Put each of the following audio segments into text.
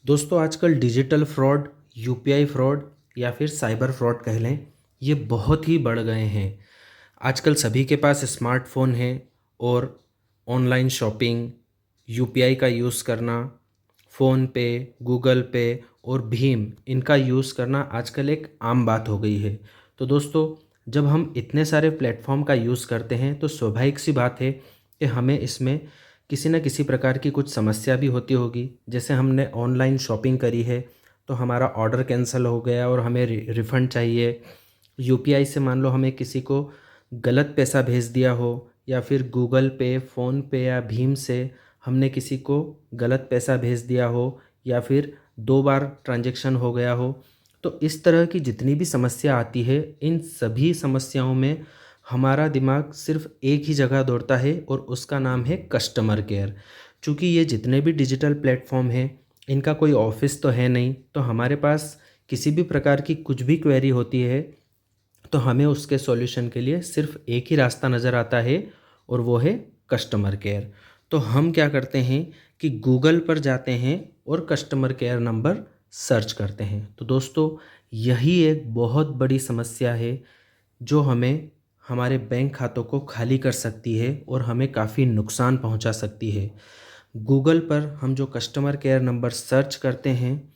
दोस्तों आजकल digital fraud, UPI fraud या फिर साइबर फ्रॉड कह लें, ये बहुत ही बढ़ गए हैं। आजकल सभी के पास स्मार्टफ़ोन है और ऑनलाइन शॉपिंग, यूपीआई का यूज़ करना, फ़ोन पे, गूगल पे और भीम इनका यूज़ करना आजकल एक आम बात हो गई है। तो दोस्तों, जब हम इतने सारे प्लेटफ़ॉर्म का यूज़ करते हैं तो स्वाभाविक सी बात है कि हमें इसमें किसी न किसी प्रकार की कुछ समस्या भी होती होगी। जैसे हमने ऑनलाइन शॉपिंग करी है तो हमारा ऑर्डर कैंसल हो गया और हमें रिफ़ंड चाहिए। यूपीआई से मान लो हमें किसी को गलत पैसा भेज दिया हो, या फिर गूगल पे, फ़ोन पे या भीम से हमने किसी को गलत पैसा भेज दिया हो, या फिर 2 बार ट्रांज़ैक्शन हो गया हो। तो इस तरह की जितनी भी समस्या आती है, इन सभी समस्याओं में हमारा दिमाग सिर्फ़ एक ही जगह दौड़ता है और उसका नाम है कस्टमर केयर। चूँकि ये जितने भी डिजिटल प्लेटफ़ॉर्म हैं, इनका कोई ऑफ़िस तो है नहीं, तो हमारे पास किसी भी प्रकार की कुछ भी क्वेरी होती है तो हमें उसके सॉल्यूशन के लिए सिर्फ़ एक ही रास्ता नज़र आता है और वो है कस्टमर केयर। तो हम क्या करते हैं कि गूगल पर जाते हैं और कस्टमर केयर नंबर सर्च करते हैं। तो दोस्तों, यही एक बहुत बड़ी समस्या है जो हमें हमारे बैंक खातों को खाली कर सकती है और हमें काफ़ी नुकसान पहुंचा सकती है। गूगल पर हम जो कस्टमर केयर नंबर सर्च करते हैं,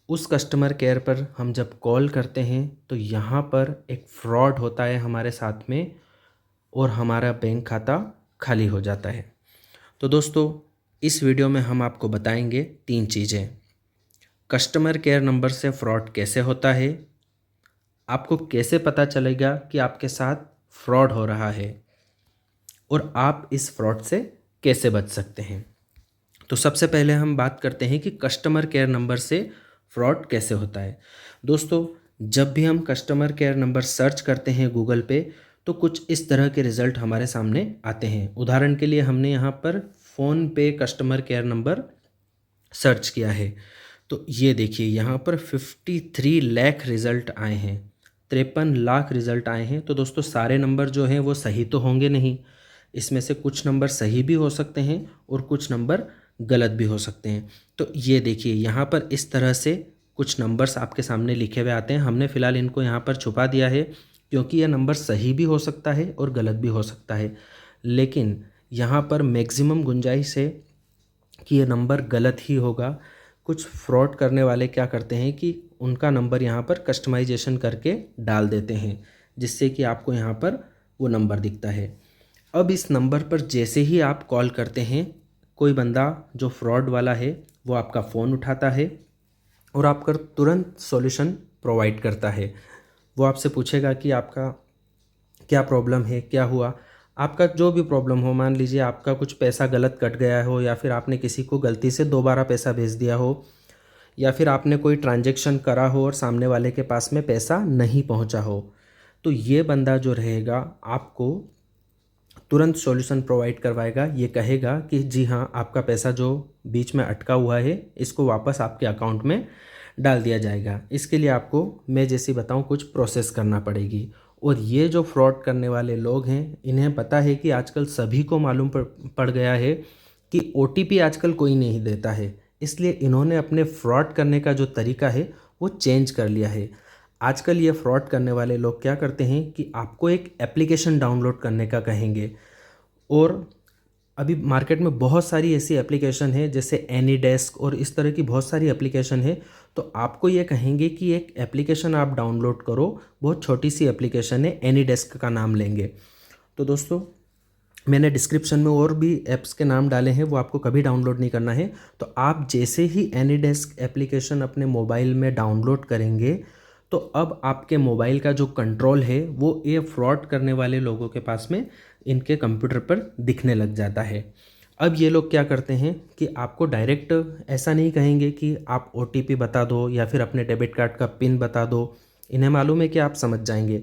उस कस्टमर केयर पर हम जब कॉल करते हैं तो यहाँ पर एक फ्रॉड होता है हमारे साथ में और हमारा बैंक खाता खाली हो जाता है। तो दोस्तों, इस वीडियो में हम आपको बताएंगे 3 चीज़ें। कस्टमर केयर नंबर से फ्रॉड कैसे होता है, आपको कैसे पता चलेगा कि आपके साथ फ्रॉड हो रहा है, और आप इस फ्रॉड से कैसे बच सकते हैं। तो सबसे पहले हम बात करते हैं कि कस्टमर केयर नंबर से फ्रॉड कैसे होता है। दोस्तों, जब भी हम कस्टमर केयर नंबर सर्च करते हैं गूगल पे, तो कुछ इस तरह के रिज़ल्ट हमारे सामने आते हैं। उदाहरण के लिए हमने यहाँ पर फ़ोन पे कस्टमर केयर नंबर सर्च किया है, तो ये देखिए यहाँ पर 53 लाख रिज़ल्ट आए हैं, 53 लाख रिज़ल्ट आए हैं। तो दोस्तों, सारे नंबर जो हैं वो सही तो होंगे नहीं, इसमें से कुछ नंबर सही भी हो सकते हैं और कुछ नंबर गलत भी हो सकते हैं। तो ये देखिए यहाँ पर इस तरह से कुछ नंबर्स आपके सामने लिखे हुए आते हैं। हमने फ़िलहाल इनको यहाँ पर छुपा दिया है क्योंकि यह नंबर सही भी हो सकता है और गलत भी हो सकता है, लेकिन यहाँ पर मैक्सिमम गुंजाइश है कि ये नंबर गलत ही होगा। कुछ फ्रॉड करने वाले क्या करते हैं कि उनका नंबर यहाँ पर कस्टमाइजेशन करके डाल देते हैं, जिससे कि आपको यहाँ पर वो नंबर दिखता है। अब इस नंबर पर जैसे ही आप कॉल करते हैं, कोई बंदा जो फ्रॉड वाला है वो आपका फ़ोन उठाता है और आपका तुरंत सॉल्यूशन प्रोवाइड करता है। वो आपसे पूछेगा कि आपका क्या प्रॉब्लम है, क्या हुआ। आपका जो भी प्रॉब्लम हो, मान लीजिए आपका कुछ पैसा गलत कट गया हो, या फिर आपने किसी को गलती से दोबारा पैसा भेज दिया हो, या फिर आपने कोई ट्रांजैक्शन करा हो और सामने वाले के पास में पैसा नहीं पहुंचा हो, तो ये बंदा जो रहेगा आपको तुरंत सॉल्यूशन प्रोवाइड करवाएगा। ये कहेगा कि जी हाँ, आपका पैसा जो बीच में अटका हुआ है इसको वापस आपके अकाउंट में डाल दिया जाएगा। इसके लिए आपको मैं जैसी बताऊँ कुछ प्रोसेस करना पड़ेगी। और ये जो फ्रॉड करने वाले लोग हैं, इन्हें पता है कि आजकल सभी को मालूम पड़ गया है कि ओटीपी आजकल कोई नहीं देता है, इसलिए इन्होंने अपने फ्रॉड करने का जो तरीका है वो चेंज कर लिया है। आजकल ये फ्रॉड करने वाले लोग क्या करते हैं कि आपको एक एप्लीकेशन डाउनलोड करने का कहेंगे, और अभी मार्केट में बहुत सारी ऐसी एप्लीकेशन है जैसे एनीडेस्क और इस तरह की बहुत सारी एप्लीकेशन है। तो आपको ये कहेंगे कि एक एप्लीकेशन आप डाउनलोड करो, बहुत छोटी सी एप्लीकेशन है, एनीडेस्क का नाम लेंगे। तो दोस्तों, मैंने डिस्क्रिप्शन में और भी ऐप्स के नाम डाले हैं, वो आपको कभी डाउनलोड नहीं करना है। तो आप जैसे ही एनीडेस्क एप्लीकेशन अपने मोबाइल में डाउनलोड करेंगे, तो अब आपके मोबाइल का जो कंट्रोल है वो ये फ्रॉड करने वाले लोगों के पास में इनके कंप्यूटर पर दिखने लग जाता है। अब ये लोग क्या करते हैं कि आपको डायरेक्ट ऐसा नहीं कहेंगे कि आप ओटीपी बता दो या फिर अपने डेबिट कार्ड का पिन बता दो, इन्हें मालूम है कि आप समझ जाएंगे।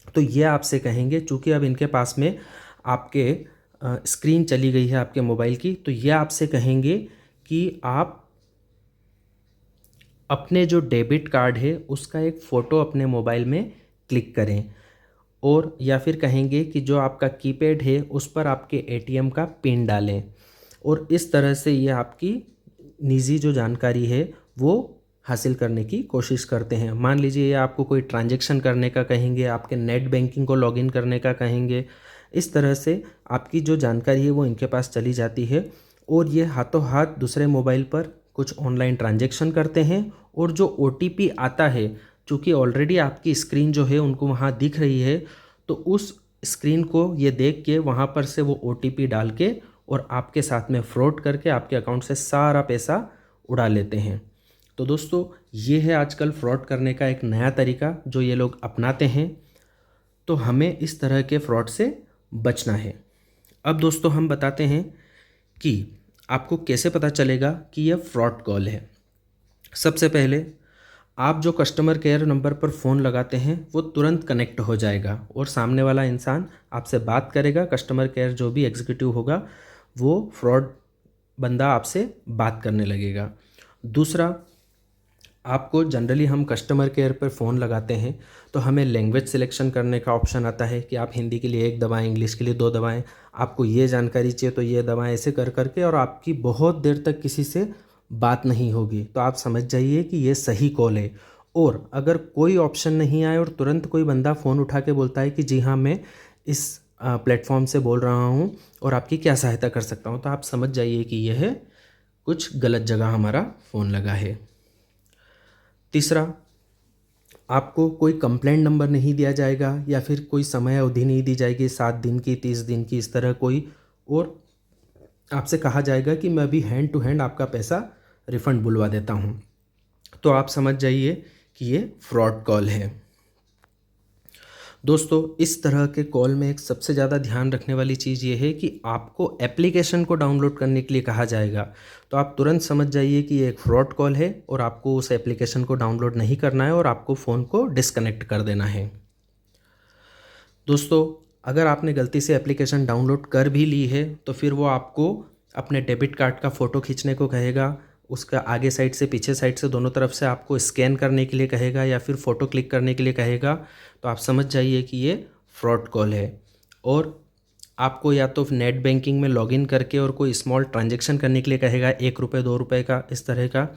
तो ये आपसे कहेंगे, चूँकि अब इनके पास में आपके स्क्रीन चली गई है आपके मोबाइल की, तो ये आपसे कहेंगे कि आप अपने जो डेबिट कार्ड है उसका एक फ़ोटो अपने मोबाइल में क्लिक करें, और या फिर कहेंगे कि जो आपका कीपैड है उस पर आपके एटीएम का पिन डालें। और इस तरह से ये आपकी निजी जो जानकारी है वो हासिल करने की कोशिश करते हैं। मान लीजिए आपको कोई ट्रांजैक्शन करने का कहेंगे, आपके नेट बैंकिंग को लॉगिन करने का कहेंगे, इस तरह से आपकी जो जानकारी है वो इनके पास चली जाती है और ये हाथों हाथ दूसरे मोबाइल पर कुछ ऑनलाइन ट्रांजैक्शन करते हैं और जो OTP आता है, चूँकि ऑलरेडी आपकी स्क्रीन जो है उनको वहाँ दिख रही है, तो उस स्क्रीन को ये देख के वहाँ पर से वो OTP डाल के और आपके साथ में फ्रॉड करके आपके अकाउंट से सारा पैसा उड़ा लेते हैं। तो दोस्तों ये है आजकल फ्रॉड करने का एक नया तरीका जो ये लोग अपनाते हैं। तो हमें इस तरह के फ्रॉड से बचना है। अब दोस्तों हम बताते हैं कि आपको कैसे पता चलेगा कि यह फ्रॉड कॉल है। सबसे पहले आप जो कस्टमर केयर नंबर पर फ़ोन लगाते हैं वो तुरंत कनेक्ट हो जाएगा और सामने वाला इंसान आपसे बात करेगा। कस्टमर केयर जो भी एग्जीक्यूटिव होगा वो फ्रॉड बंदा आपसे बात करने लगेगा। दूसरा, आपको जनरली हम कस्टमर केयर पर फ़ोन लगाते हैं तो हमें लैंग्वेज सिलेक्शन करने का ऑप्शन आता है कि आप हिंदी के लिए 1 दबाएं, इंग्लिश के लिए 2 दबाएं, आपको ये जानकारी चाहिए तो ये दबाएं, ऐसे कर करके और आपकी बहुत देर तक किसी से बात नहीं होगी। तो आप समझ जाइए कि ये सही कॉल है। और अगर कोई ऑप्शन नहीं आए और तुरंत कोई बंदा फ़ोन उठा के बोलता है कि जी हाँ मैं इस प्लेटफॉर्म से बोल रहा हूँ और आपकी क्या सहायता कर सकता हूँ, तो आप समझ जाइए कि यह कुछ गलत जगह हमारा फ़ोन लगा है। तीसरा, आपको कोई कंप्लेंट नंबर नहीं दिया जाएगा या फिर कोई समय अवधि नहीं दी जाएगी 7 दिन की, 30 दिन की, इस तरह कोई, और आपसे कहा जाएगा कि मैं अभी हैंड टू हैंड आपका पैसा रिफ़ंड बुलवा देता हूँ। तो आप समझ जाइए कि ये फ्रॉड कॉल है। दोस्तों इस तरह के कॉल में एक सबसे ज़्यादा ध्यान रखने वाली चीज़ ये है कि आपको एप्लीकेशन को डाउनलोड करने के लिए कहा जाएगा। तो आप तुरंत समझ जाइए कि ये एक फ्रॉड कॉल है और आपको उस एप्लीकेशन को डाउनलोड नहीं करना है और आपको फ़ोन को डिस्कनेक्ट कर देना है। दोस्तों अगर आपने गलती से एप्लीकेशन डाउनलोड कर भी ली है तो फिर वो आपको अपने डेबिट कार्ड का फ़ोटो खींचने को कहेगा, उसका आगे साइड से पीछे साइड से दोनों तरफ से आपको स्कैन करने के लिए कहेगा या फिर फ़ोटो क्लिक करने के लिए कहेगा। तो आप समझ जाइए कि ये फ्रॉड कॉल है और आपको या तो नेट बैंकिंग में लॉगिन करके और कोई स्मॉल ट्रांजैक्शन करने के लिए कहेगा, 1 रुपये 2 रुपये का, इस तरह का।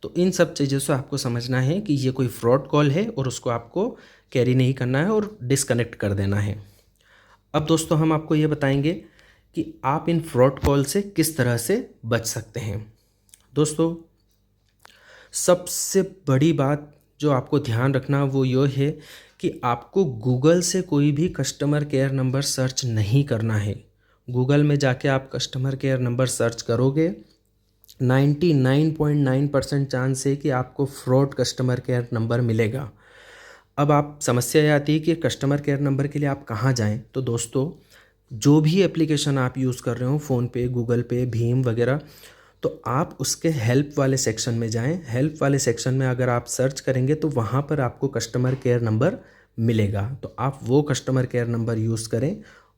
तो इन सब चीज़ों से आपको समझना है कि ये कोई फ्रॉड कॉल है और उसको आपको कैरी नहीं करना है और डिस्कनेक्ट कर देना है। अब दोस्तों हम आपको ये बताएंगे कि आप इन फ्रॉड कॉल से किस तरह से बच सकते हैं। दोस्तों सबसे बड़ी बात जो आपको ध्यान रखना वो ये है कि आपको गूगल से कोई भी कस्टमर केयर नंबर सर्च नहीं करना है। गूगल में जाके आप कस्टमर केयर नंबर सर्च करोगे, 99.9% चांस है कि आपको फ्रॉड कस्टमर केयर नंबर मिलेगा। अब आप समस्या ये आती है कि कस्टमर केयर नंबर के लिए आप कहाँ जाएं। तो दोस्तों जो भी एप्लीकेशन आप यूज़ कर रहे हो, फ़ोनपे, गूगल पे, भीम वगैरह, तो आप उसके हेल्प वाले सेक्शन में जाएं। हेल्प वाले सेक्शन में अगर आप सर्च करेंगे तो वहाँ पर आपको कस्टमर केयर नंबर मिलेगा। तो आप वो कस्टमर केयर नंबर यूज़ करें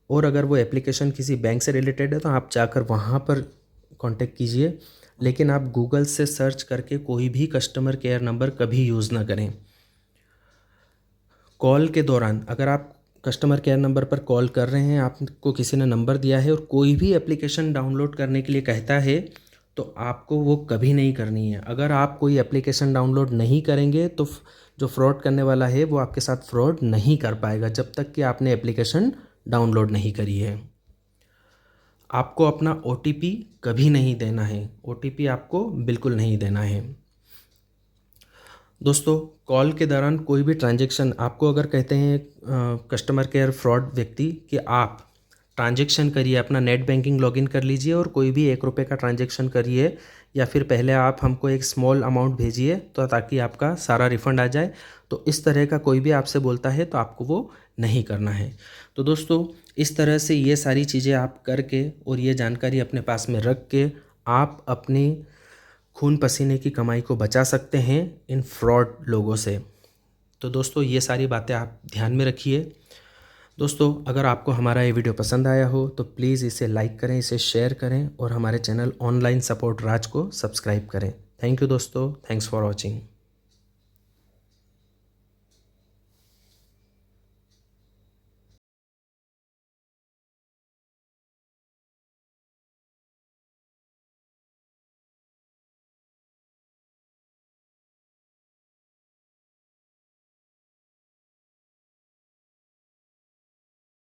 और अगर वो एप्लीकेशन किसी बैंक से रिलेटेड है तो आप जाकर वहाँ पर कांटेक्ट कीजिए, लेकिन आप गूगल से सर्च करके कोई भी कस्टमर केयर नंबर कभी यूज़ ना करें। कॉल के दौरान अगर आप कस्टमर केयर नंबर पर कॉल कर रहे हैं, आपको किसी ने नंबर दिया है और कोई भी एप्लीकेशन डाउनलोड करने के लिए कहता है तो आपको वो कभी नहीं करनी है। अगर आप कोई एप्लीकेशन डाउनलोड नहीं करेंगे तो जो फ्रॉड करने वाला है वो आपके साथ फ्रॉड नहीं कर पाएगा जब तक कि आपने एप्लीकेशन डाउनलोड नहीं करी है। आपको अपना OTP कभी नहीं देना है। OTP आपको बिल्कुल नहीं देना है। दोस्तों कॉल के दौरान कोई भी ट्रांजैक्शन आपको अगर कहते हैं कस्टमर केयर फ्रॉड व्यक्ति कि आप ट्रांजैक्शन करिए, अपना नेट बैंकिंग लॉगिन कर लीजिए और कोई भी 1 रुपये का ट्रांजैक्शन करिए या फिर पहले आप हमको एक स्मॉल अमाउंट भेजिए तो ताकि आपका सारा रिफ़ंड आ जाए, तो इस तरह का कोई भी आपसे बोलता है तो आपको वो नहीं करना है। तो दोस्तों इस तरह से ये सारी चीज़ें आप करके और ये जानकारी अपने पास में रख के आप अपनी खून पसीने की कमाई को बचा सकते हैं इन फ्रॉड लोगों से। तो दोस्तों ये सारी बातें आप ध्यान में रखिए। दोस्तों अगर आपको हमारा ये वीडियो पसंद आया हो तो प्लीज़ इसे लाइक करें, इसे शेयर करें और हमारे चैनल ऑनलाइन सपोर्ट राज को सब्सक्राइब करें। थैंक यू दोस्तों, थैंक्स फॉर वॉचिंग।